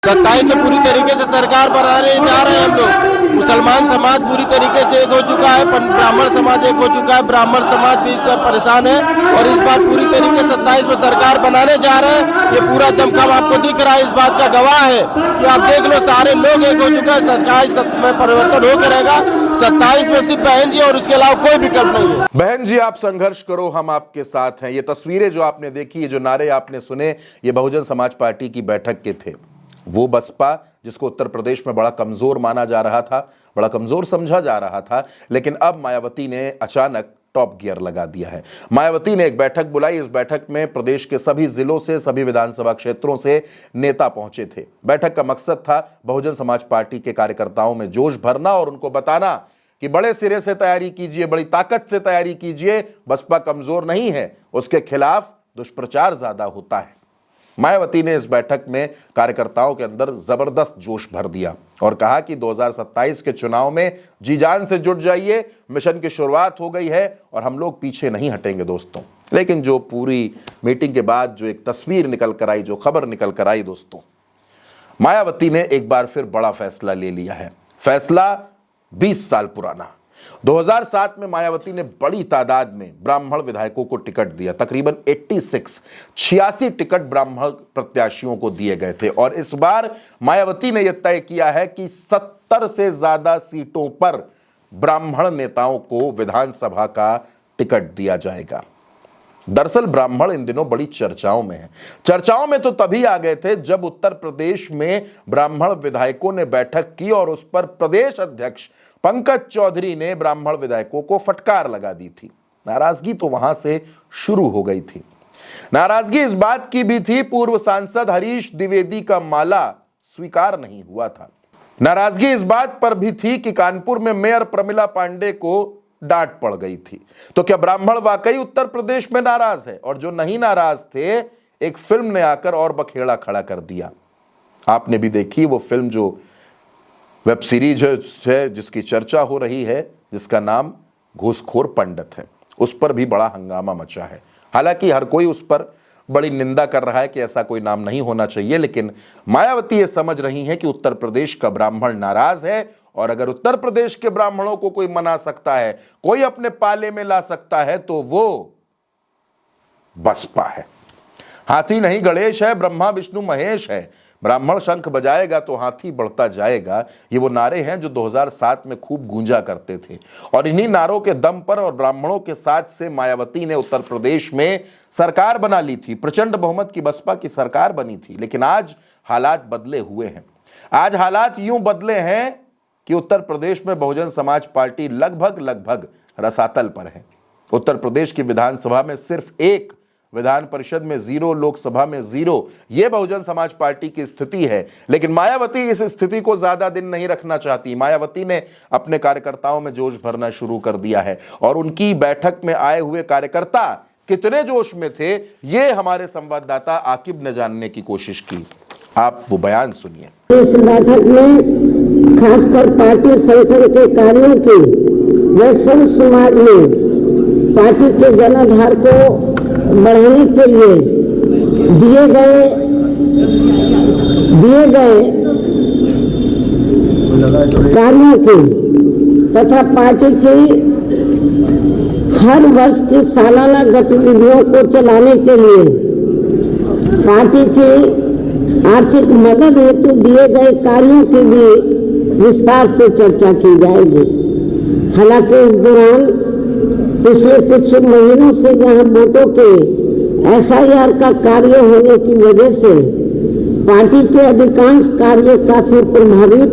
27 से पूरी तरीके से सरकार बनाने जा रहे हैं हम लोग। मुसलमान समाज पूरी तरीके से एक हो चुका है, ब्राह्मण समाज एक हो चुका है, ब्राह्मण समाज भी परेशान है और इस बार पूरी तरीके से 27 में सरकार बनाने जा रहे हैं। ये पूरा दमखम आपको दिख रहा है, इस बात का गवाह है कि आप देख लो सारे लोग एक हो चुका है। सरकार में परिवर्तन होकर रहेगा। 27 में सिर्फ बहन जी और उसके अलावा कोई विकल्प नहीं है। बहन जी, आप संघर्ष करो, हम आपके साथ हैं। ये तस्वीरें जो आपने देखी, ये जो नारे आपने सुने, ये बहुजन समाज पार्टी की बैठक के थे। वो बसपा जिसको उत्तर प्रदेश में बड़ा कमजोर माना जा रहा था, बड़ा कमजोर समझा जा रहा था, लेकिन अब मायावती ने अचानक टॉप गियर लगा दिया है। मायावती ने एक बैठक बुलाई। इस बैठक में प्रदेश के सभी जिलों से, सभी विधानसभा क्षेत्रों से नेता पहुंचे थे। बैठक का मकसद था बहुजन समाज पार्टी के कार्यकर्ताओं में जोश भरना और उनको बताना कि बड़े सिरे से तैयारी कीजिए, बड़ी ताकत से तैयारी कीजिए। बसपा कमजोर नहीं है, उसके खिलाफ दुष्प्रचार ज्यादा होता है। मायावती ने इस बैठक में कार्यकर्ताओं के अंदर जबरदस्त जोश भर दिया और कहा कि 2027 के चुनाव में जी जान से जुट जाइए, मिशन की शुरुआत हो गई है और हम लोग पीछे नहीं हटेंगे दोस्तों। लेकिन जो पूरी मीटिंग के बाद जो एक तस्वीर निकल कर आई, जो खबर निकल कर आई दोस्तों, मायावती ने एक बार फिर बड़ा फैसला ले लिया है। फैसला 20 साल पुराना। 2007 में मायावती ने बड़ी तादाद में ब्राह्मण विधायकों को टिकट दिया। तकरीबन 86 टिकट ब्राह्मण प्रत्याशियों को दिए गए थे और इस बार मायावती ने यह तय किया है कि 70 से ज्यादा सीटों पर ब्राह्मण नेताओं को विधानसभा का टिकट दिया जाएगा। दरअसल ब्राह्मण इन दिनों बड़ी चर्चाओं में है। चर्चाओं में तो तभी आ गए थे जब उत्तर प्रदेश में ब्राह्मण विधायकों ने बैठक की और उस पर प्रदेश अध्यक्ष पंकज चौधरी ने ब्राह्मण विधायकों को फटकार लगा दी थी। नाराजगी तो वहां से शुरू हो गई थी। नाराजगी इस बात की भी थी, पूर्व सांसद हरीश द्विवेदी का माला स्वीकार नहीं हुआ था। नाराजगी इस बात पर भी थी कि कानपुर में मेयर प्रमिला पांडे को डांट पड़ गई थी। तो क्या ब्राह्मण वाकई उत्तर प्रदेश में नाराज है? और जो नहीं नाराज थे, एक फिल्म ने आकर और बखेड़ा खड़ा कर दिया। आपने भी देखी वो फिल्म, जो वेब सीरीज है जिसकी चर्चा हो रही है, जिसका नाम घूसखोर पंडित है। उस पर भी बड़ा हंगामा मचा है। हालांकि हर कोई उस पर बड़ी निंदा कर रहा है कि ऐसा कोई नाम नहीं होना चाहिए, लेकिन मायावती ये समझ रही है कि उत्तर प्रदेश का ब्राह्मण नाराज है और अगर उत्तर प्रदेश के ब्राह्मणों को कोई मना सकता है, कोई अपने पाले में ला सकता है, तो वो बसपा है। हाथी नहीं गणेश है, ब्रह्मा विष्णु महेश है। ब्राह्मण शंख बजाएगा तो हाथी बढ़ता जाएगा। ये वो नारे हैं जो 2007 में खूब गूंजा करते थे और इन्हीं नारों के दम पर और ब्राह्मणों के साथ से मायावती ने उत्तर प्रदेश में सरकार बना ली थी। प्रचंड बहुमत की बसपा की सरकार बनी थी। लेकिन आज हालात बदले हुए हैं। आज हालात यूं बदले हैं कि उत्तर प्रदेश में बहुजन समाज पार्टी लगभग रसातल पर है। उत्तर प्रदेश की विधानसभा में सिर्फ 1, विधान परिषद में 0, लोकसभा में 0। यह बहुजन समाज पार्टी की स्थिति है। लेकिन मायावती इस स्थिति को ज्यादा दिन नहीं रखना चाहती। मायावती ने अपने कार्यकर्ताओं में जोश भरना शुरू कर दिया है और उनकी बैठक में आए हुए कार्यकर्ता कितने जोश में थे, ये हमारे संवाददाता आकिब ने जानने की कोशिश की। आप वो बयान सुनिए। इस बैठक में खासकर पार्टी संगठन के कार्यों की व सर्व समाज में पार्टी के जनाधार को बढ़ाने के लिए दिए गए कार्यों की तथा पार्टी की हर वर्ष की सालाना गतिविधियों को चलाने के लिए पार्टी की आर्थिक मदद हेतु दिए गए कार्यों की भी विस्तार से चर्चा की जाएगी। हालांकि इस दौरान पिछले कुछ महीनों से जहां वोटों के SIR का कार्य होने की वजह से पार्टी के अधिकांश कार्य काफी प्रभावित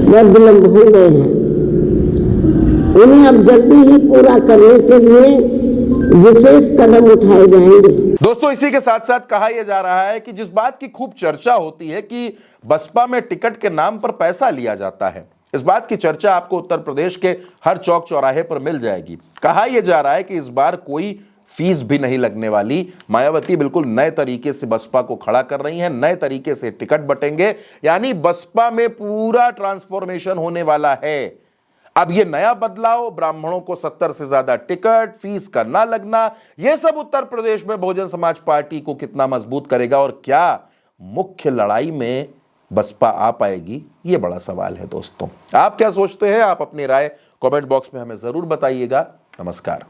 व विलंब हो गए हैं, उन्हें अब जल्दी ही पूरा करने के लिए विशेष कदम उठाए जाएंगे। दोस्तों, इसी के साथ साथ कहा यह जा रहा है कि जिस बात की खूब चर्चा होती है कि बसपा में टिकट के नाम पर पैसा लिया जाता है, इस बात की चर्चा आपको उत्तर प्रदेश के हर चौक चौराहे पर मिल जाएगी। कहा यह जा रहा है कि इस बार कोई फीस भी नहीं लगने वाली। मायावती बिल्कुल नए तरीके से बसपा को खड़ा कर रही हैं, नए तरीके से टिकट बटेंगे, यानी बसपा में पूरा ट्रांसफॉर्मेशन होने वाला है। अब ये नया बदलाव, ब्राह्मणों को 70 से ज्यादा टिकट, फीस का ना लगना, यह सब उत्तर प्रदेश में बहुजन समाज पार्टी को कितना मजबूत करेगा और क्या मुख्य लड़ाई में बसपा आ पाएगी, ये बड़ा सवाल है दोस्तों। आप क्या सोचते हैं? आप अपनी राय कमेंट बॉक्स में हमें जरूर बताइएगा। नमस्कार।